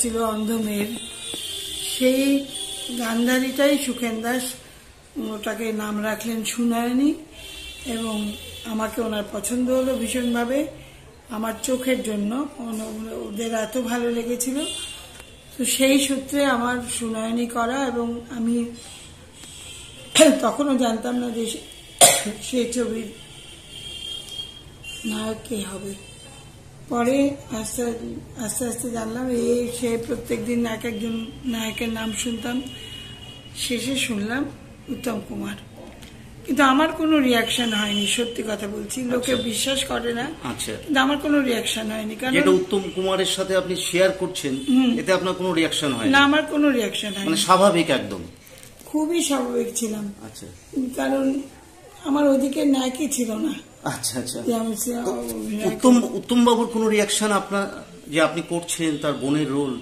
ছিল অন্ধ মেয়ের, সেই গান্ধারীটাই সুখেন দাস ওটাকে নাম রাখলেন সুনয়নী, এবং আমাকে ওনার পছন্দ হলো ভীষণভাবে আমার চোখের জন্য। ওদের এত ভালো লেগেছিল, তো সেই সূত্রে আমার সুনয়নী করা। এবং আমি তখনও জানতাম না যে সেই ছবির নায়ক কে হবে। পরে আস্তে আস্তে জানলাম সে প্রত্যেক দিন এক একজন নায়কের নাম শুনতাম, শেষে শুনলাম উত্তম কুমার। কিন্তু আমার কোনো রিয়াকশন হয়নি, সত্যি কথা বলছি, লোকে বিশ্বাস করে না, কিন্তু আমার কোনো রিয়াকশন হয়নি। কারণ যেটা উত্তম কুমারের সাথে আপনি শেয়ার করছেন, এতে আপনার কোনো রিয়াকশন হয় না? আমার কোনো রিয়াকশন হয়নি, মানে স্বাভাবিক, একদম খুবই স্বাভাবিক ছিলাম। আচ্ছা, কারণ আমার ওদিকে নায়কই ছিল না। আচ্ছা আচ্ছা। উত্তম বাবুর কোনো রিয়াকশন আপনার, যে আপনি করছেন তার বোনের রোল?